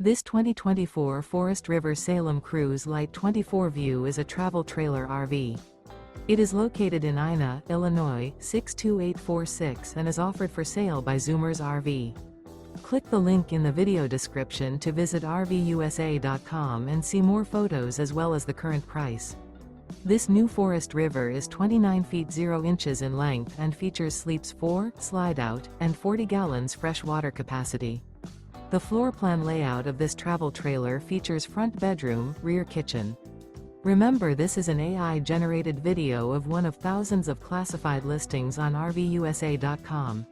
This 2024 Forest River Salem Cruise Lite 24 View is a travel trailer RV. It is located in Ina, Illinois, 62846 and is offered for sale by Zoomers RV. Click the link in the video description to visit RVUSA.com and see more photos as well as the current price. This new Forest River is 29 feet 0 inches in length and features sleeps 4, Slideout, and 40 gallons fresh water capacity. The floor plan layout of this travel trailer features front bedroom, rear kitchen. Remember, this is an AI-generated video of one of thousands of classified listings on RVUSA.com.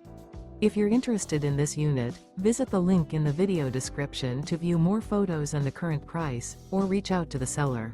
If you're interested in this unit, visit the link in the video description to view more photos and the current price, or reach out to the seller.